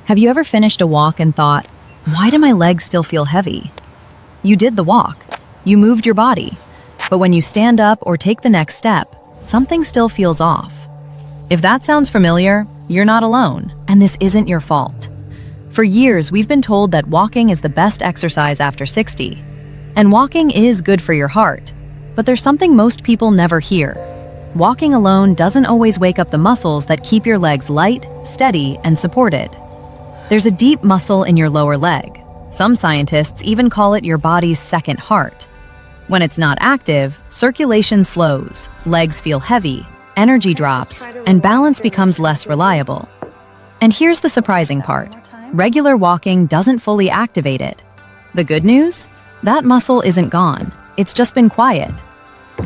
Have you ever finished a walk and thought, why do my legs still feel heavy? You did the walk. You moved your body. But when you stand up or take the next step, something still feels off. If that sounds familiar, you're not alone, and this isn't your fault. For years, we've been told that walking is the best exercise after 60. And walking is good for your heart. But there's something most people never hear. Walking alone doesn't always wake up the muscles that keep your legs light, steady, and supported. There's a deep muscle in your lower leg. Some scientists even call it your body's second heart. When it's not active, circulation slows, legs feel heavy, energy drops, and balance becomes less reliable. And here's the surprising part. Regular walking doesn't fully activate it. The good news? That muscle isn't gone. It's just been quiet.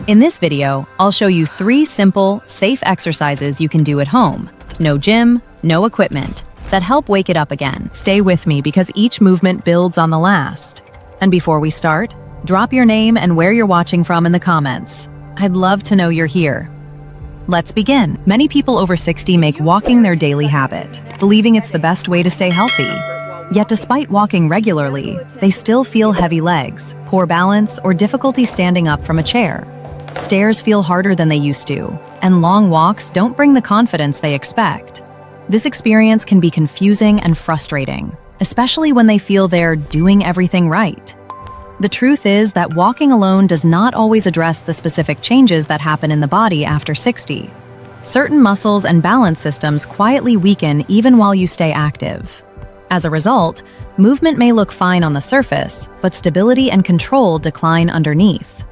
In this video, I'll show you 3 simple, safe exercises you can do at home. No gym, no equipment, that help wake it up again. Stay with me because each movement builds on the last. And before we start, drop your name and where you're watching from in the comments. I'd love to know you're here. Let's begin. Many people over 60 make walking their daily habit, believing it's the best way to stay healthy. Yet despite walking regularly, they still feel heavy legs, poor balance, or difficulty standing up from a chair. Stairs feel harder than they used to, and long walks don't bring the confidence they expect. This experience can be confusing and frustrating, especially when they feel they're doing everything right. The truth is that walking alone does not always address the specific changes that happen in the body after 60. Certain muscles and balance systems quietly weaken even while you stay active. As a result, movement may look fine on the surface, but stability and control decline underneath.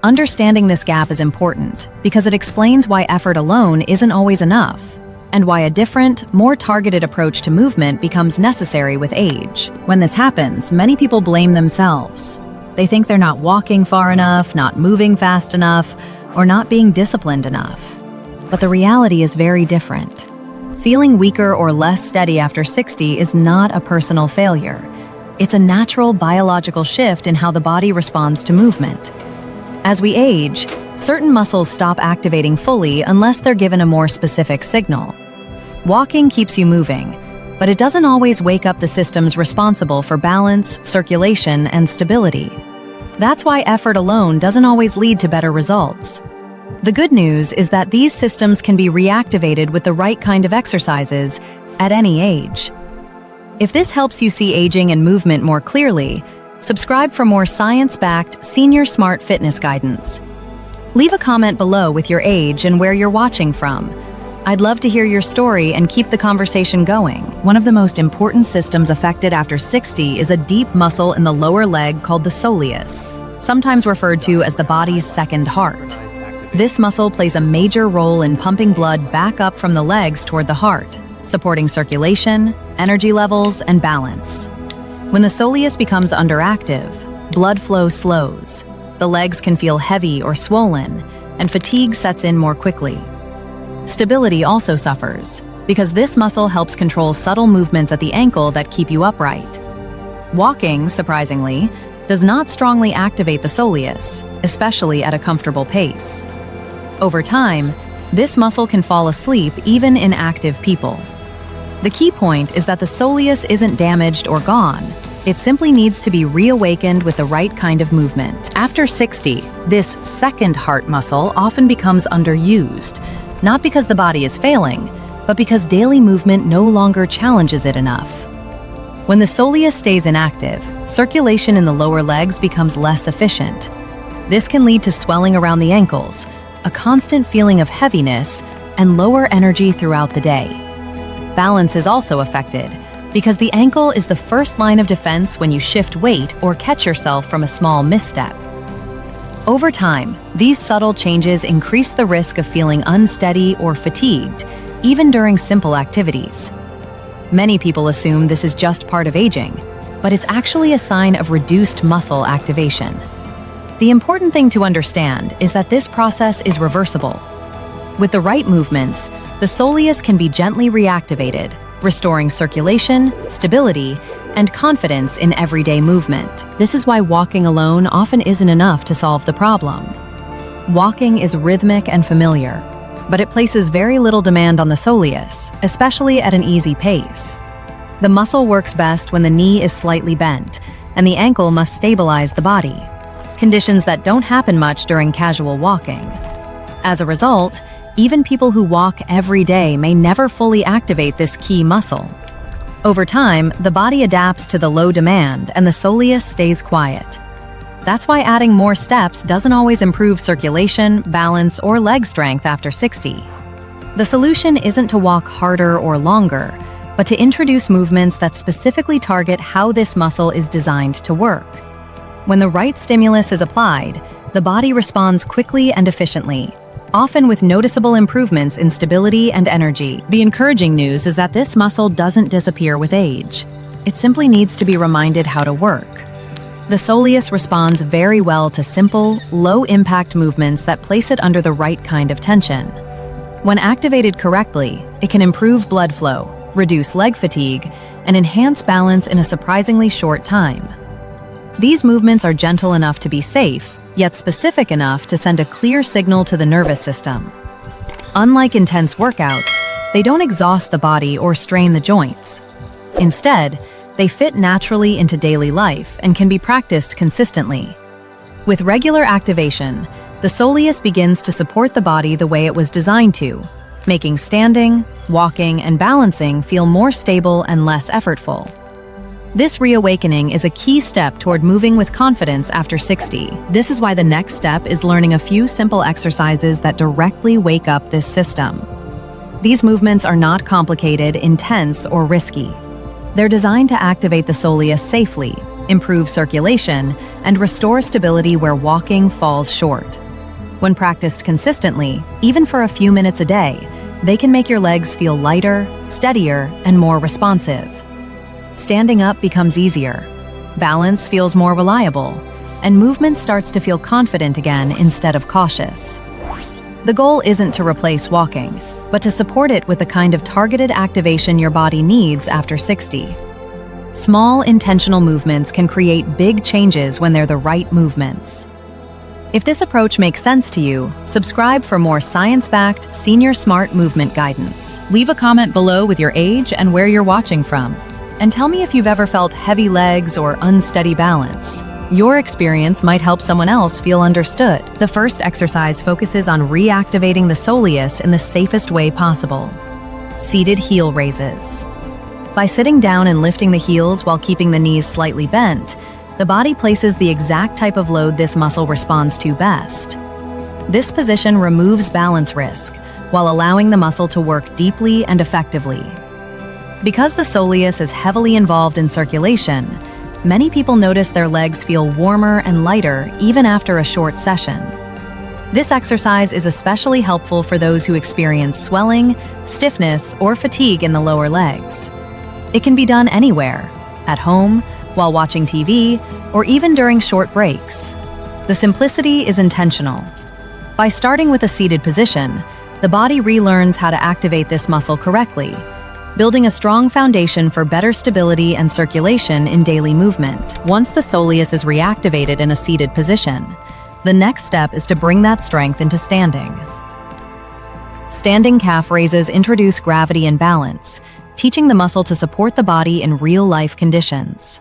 Understanding this gap is important because it explains why effort alone isn't always enough, and why a different, more targeted approach to movement becomes necessary with age. When this happens, many people blame themselves. They think they're not walking far enough, not moving fast enough, or not being disciplined enough. But the reality is very different. Feeling weaker or less steady after 60 is not a personal failure. It's a natural biological shift in how the body responds to movement. As we age, certain muscles stop activating fully unless they're given a more specific signal. Walking keeps you moving, but it doesn't always wake up the systems responsible for balance, circulation, and stability. That's why effort alone doesn't always lead to better results. The good news is that these systems can be reactivated with the right kind of exercises at any age. If this helps you see aging and movement more clearly, subscribe for more science-backed Senior Smart Fitness guidance. Leave a comment below with your age and where you're watching from. I'd love to hear your story and keep the conversation going. One of the most important systems affected after 60 is a deep muscle in the lower leg called the soleus, sometimes referred to as the body's second heart. This muscle plays a major role in pumping blood back up from the legs toward the heart, supporting circulation, energy levels, and balance. When the soleus becomes underactive, blood flow slows. The legs can feel heavy or swollen, and fatigue sets in more quickly. Stability also suffers, because this muscle helps control subtle movements at the ankle that keep you upright. Walking, surprisingly, does not strongly activate the soleus, especially at a comfortable pace. Over time, this muscle can fall asleep even in active people. The key point is that the soleus isn't damaged or gone. It simply needs to be reawakened with the right kind of movement. After 60, this second heart muscle often becomes underused, not because the body is failing, but because daily movement no longer challenges it enough. When the soleus stays inactive, circulation in the lower legs becomes less efficient. This can lead to swelling around the ankles, a constant feeling of heaviness, and lower energy throughout the day. Balance is also affected, because the ankle is the first line of defense when you shift weight or catch yourself from a small misstep. Over time, these subtle changes increase the risk of feeling unsteady or fatigued, even during simple activities. Many people assume this is just part of aging, but it's actually a sign of reduced muscle activation. The important thing to understand is that this process is reversible. With the right movements, the soleus can be gently reactivated, restoring circulation, stability, and confidence in everyday movement. This is why walking alone often isn't enough to solve the problem. Walking is rhythmic and familiar, but it places very little demand on the soleus, especially at an easy pace. The muscle works best when the knee is slightly bent, and the ankle must stabilize the body, conditions that don't happen much during casual walking. As a result, even people who walk every day may never fully activate this key muscle. Over time, the body adapts to the low demand and the soleus stays quiet. That's why adding more steps doesn't always improve circulation, balance, or leg strength after 60. The solution isn't to walk harder or longer, but to introduce movements that specifically target how this muscle is designed to work. When the right stimulus is applied, the body responds quickly and efficiently, often with noticeable improvements in stability and energy. The encouraging news is that this muscle doesn't disappear with age. It simply needs to be reminded how to work. The soleus responds very well to simple, low-impact movements that place it under the right kind of tension. When activated correctly, it can improve blood flow, reduce leg fatigue, and enhance balance in a surprisingly short time. These movements are gentle enough to be safe, yet specific enough to send a clear signal to the nervous system. Unlike intense workouts, they don't exhaust the body or strain the joints. Instead, they fit naturally into daily life and can be practiced consistently. With regular activation, the soleus begins to support the body the way it was designed to, making standing, walking, and balancing feel more stable and less effortful. This reawakening is a key step toward moving with confidence after 60. This is why the next step is learning a few simple exercises that directly wake up this system. These movements are not complicated, intense, or risky. They're designed to activate the soleus safely, improve circulation, and restore stability where walking falls short. When practiced consistently, even for a few minutes a day, they can make your legs feel lighter, steadier, and more responsive. Standing up becomes easier, balance feels more reliable, and movement starts to feel confident again instead of cautious. The goal isn't to replace walking, but to support it with the kind of targeted activation your body needs after 60. Small, intentional movements can create big changes when they're the right movements. If this approach makes sense to you, subscribe for more science-backed, senior smart movement guidance. Leave a comment below with your age and where you're watching from. And tell me if you've ever felt heavy legs or unsteady balance. Your experience might help someone else feel understood. The first exercise focuses on reactivating the soleus in the safest way possible. Seated heel raises. By sitting down and lifting the heels while keeping the knees slightly bent, the body places the exact type of load this muscle responds to best. This position removes balance risk while allowing the muscle to work deeply and effectively. Because the soleus is heavily involved in circulation, many people notice their legs feel warmer and lighter even after a short session. This exercise is especially helpful for those who experience swelling, stiffness, or fatigue in the lower legs. It can be done anywhere, at home, while watching TV, or even during short breaks. The simplicity is intentional. By starting with a seated position, the body relearns how to activate this muscle correctly, building a strong foundation for better stability and circulation in daily movement. Once the soleus is reactivated in a seated position, the next step is to bring that strength into standing. Standing calf raises introduce gravity and balance, teaching the muscle to support the body in real-life conditions.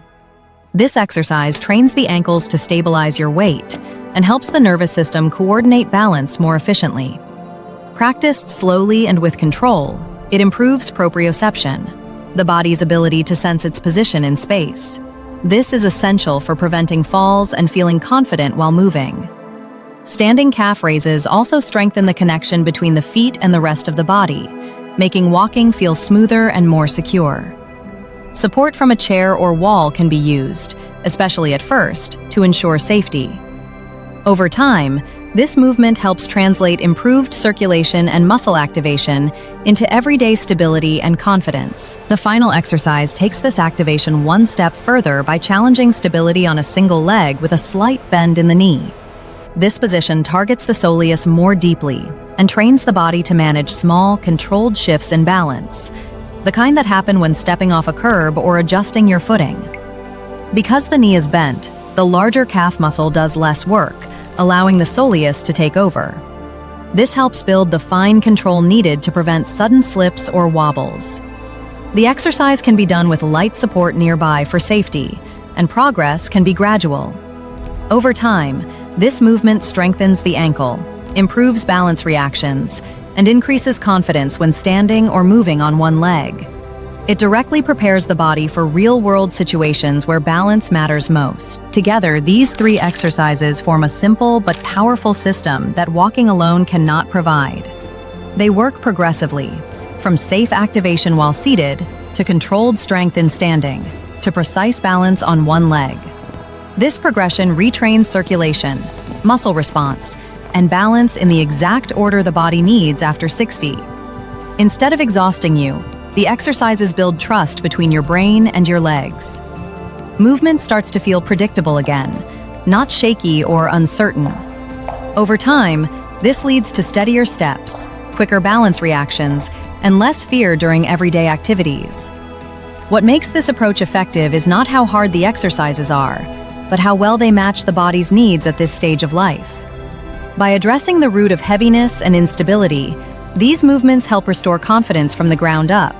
This exercise trains the ankles to stabilize your weight and helps the nervous system coordinate balance more efficiently. Practiced slowly and with control, it improves proprioception, the body's ability to sense its position in space. This is essential for preventing falls and feeling confident while moving. Standing calf raises also strengthen the connection between the feet and the rest of the body, making walking feel smoother and more secure. Support from a chair or wall can be used, especially at first, to ensure safety. Over time, this movement helps translate improved circulation and muscle activation into everyday stability and confidence. The final exercise takes this activation one step further by challenging stability on a single leg with a slight bend in the knee. This position targets the soleus more deeply and trains the body to manage small, controlled shifts in balance, the kind that happen when stepping off a curb or adjusting your footing. Because the knee is bent, the larger calf muscle does less work, allowing the soleus to take over. This helps build the fine control needed to prevent sudden slips or wobbles. The exercise can be done with light support nearby for safety, and progress can be gradual. Over time, this movement strengthens the ankle, improves balance reactions, and increases confidence when standing or moving on one leg. It directly prepares the body for real-world situations where balance matters most. Together, these three exercises form a simple but powerful system that walking alone cannot provide. They work progressively, from safe activation while seated, to controlled strength in standing, to precise balance on one leg. This progression retrains circulation, muscle response, and balance in the exact order the body needs after 60. Instead of exhausting you, the exercises build trust between your brain and your legs. Movement starts to feel predictable again, not shaky or uncertain. Over time, this leads to steadier steps, quicker balance reactions, and less fear during everyday activities. What makes this approach effective is not how hard the exercises are, but how well they match the body's needs at this stage of life. By addressing the root of heaviness and instability, these movements help restore confidence from the ground up,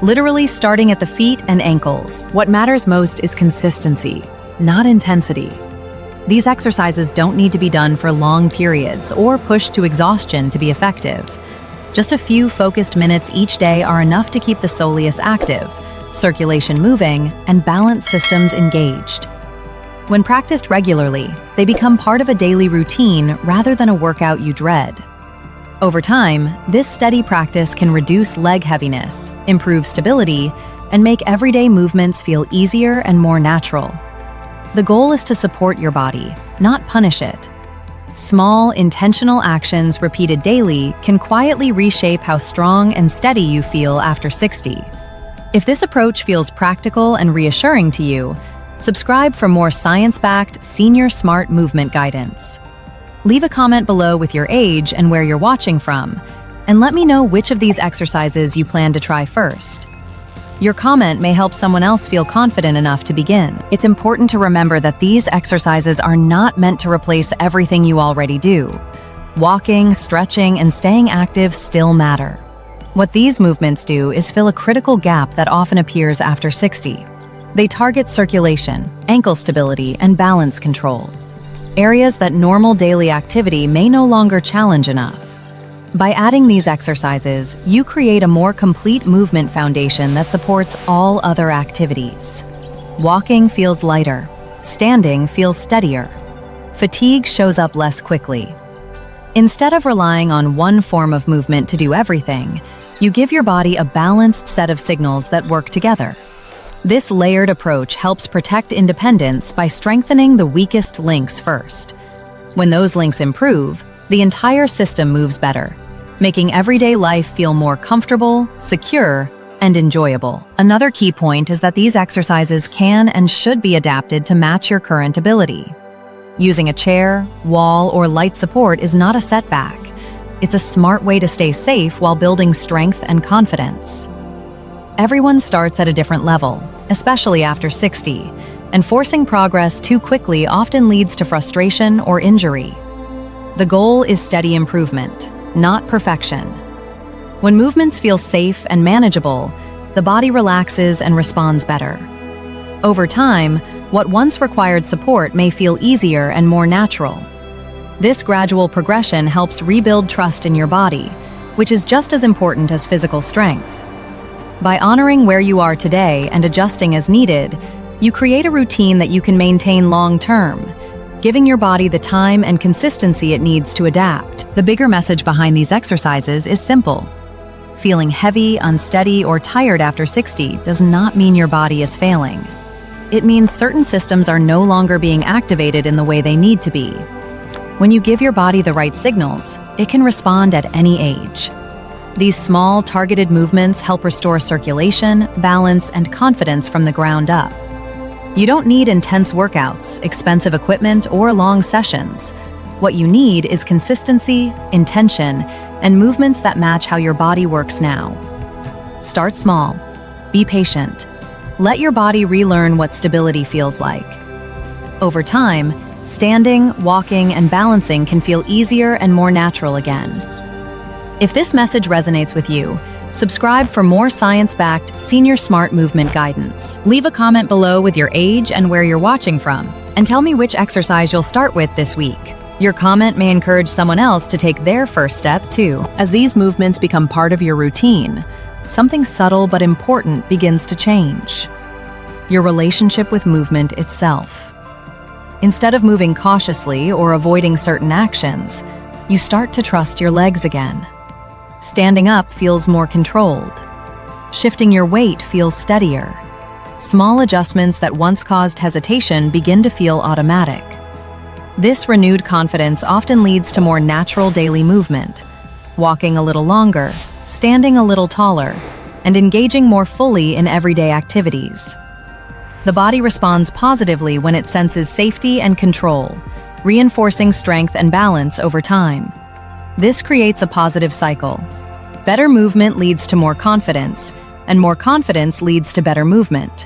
literally starting at the feet and ankles. What matters most is consistency, not intensity. These exercises don't need to be done for long periods or pushed to exhaustion to be effective. Just a few focused minutes each day are enough to keep the soleus active, circulation moving, and balance systems engaged. When practiced regularly, they become part of a daily routine rather than a workout you dread. Over time, this steady practice can reduce leg heaviness, improve stability, and make everyday movements feel easier and more natural. The goal is to support your body, not punish it. Small, intentional actions repeated daily can quietly reshape how strong and steady you feel after 60. If this approach feels practical and reassuring to you, subscribe for more science-backed Senior Smart Movement guidance. Leave a comment below with your age and where you're watching from, and let me know which of these exercises you plan to try first. Your comment may help someone else feel confident enough to begin. It's important to remember that these exercises are not meant to replace everything you already do. Walking, stretching, and staying active still matter. What these movements do is fill a critical gap that often appears after 60. They target circulation, ankle stability, and balance control, areas that normal daily activity may no longer challenge enough. By adding these exercises, you create a more complete movement foundation that supports all other activities. Walking feels lighter, standing feels steadier, fatigue shows up less quickly. Instead of relying on one form of movement to do everything, you give your body a balanced set of signals that work together. This layered approach helps protect independence by strengthening the weakest links first. When those links improve, the entire system moves better, making everyday life feel more comfortable, secure, and enjoyable. Another key point is that these exercises can and should be adapted to match your current ability. Using a chair, wall, or light support is not a setback. It's a smart way to stay safe while building strength and confidence. Everyone starts at a different level, especially after 60, and forcing progress too quickly often leads to frustration or injury. The goal is steady improvement, not perfection. When movements feel safe and manageable, the body relaxes and responds better. Over time, what once required support may feel easier and more natural. This gradual progression helps rebuild trust in your body, which is just as important as physical strength. By honoring where you are today and adjusting as needed, you create a routine that you can maintain long-term, giving your body the time and consistency it needs to adapt. The bigger message behind these exercises is simple. Feeling heavy, unsteady, or tired after 60 does not mean your body is failing. It means certain systems are no longer being activated in the way they need to be. When you give your body the right signals, it can respond at any age. These small, targeted movements help restore circulation, balance, and confidence from the ground up. You don't need intense workouts, expensive equipment, or long sessions. What you need is consistency, intention, and movements that match how your body works now. Start small. Be patient. Let your body relearn what stability feels like. Over time, standing, walking, and balancing can feel easier and more natural again. If this message resonates with you, Subscribe for more science-backed Senior Smart Movement guidance. Leave a comment below with your age and where you're watching from, and tell me which exercise you'll start with this week. Your comment may encourage someone else to take their first step too. As these movements become part of your routine, something subtle but important begins to change. Your relationship with movement itself. Instead of moving cautiously or avoiding certain actions, you start to trust your legs again. Standing up feels more controlled. Shifting your weight feels steadier. Small adjustments that once caused hesitation begin to feel automatic. This renewed confidence often leads to more natural daily movement, walking a little longer, standing a little taller, and engaging more fully in everyday activities. The body responds positively when it senses safety and control, reinforcing strength and balance over time. This creates a positive cycle. Better movement leads to more confidence, and more confidence leads to better movement.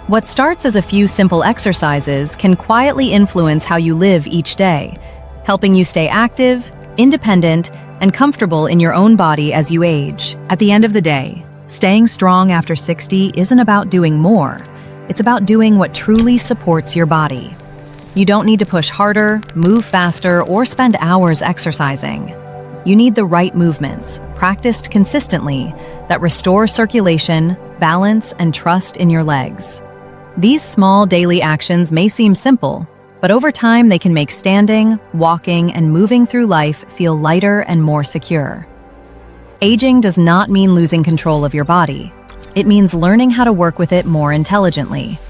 What starts as a few simple exercises can quietly influence how you live each day, helping you stay active, independent, and comfortable in your own body as you age. At the end of the day, staying strong after 60 isn't about doing more. It's about doing what truly supports your body. You don't need to push harder, move faster, or spend hours exercising. You need the right movements, practiced consistently, that restore circulation, balance, and trust in your legs. These small daily actions may seem simple, but over time they can make standing, walking, and moving through life feel lighter and more secure. Aging does not mean losing control of your body. It means learning how to work with it more intelligently.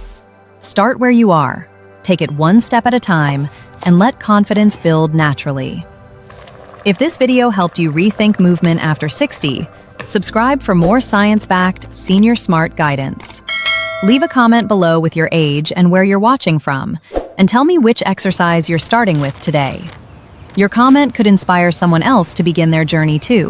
Start where you are, take it one step at a time, and let confidence build naturally. If this video helped you rethink movement after 60, subscribe for more science-backed Senior Smart guidance. Leave a comment below with your age and where you're watching from, and tell me which exercise you're starting with today. Your comment could inspire someone else to begin their journey too.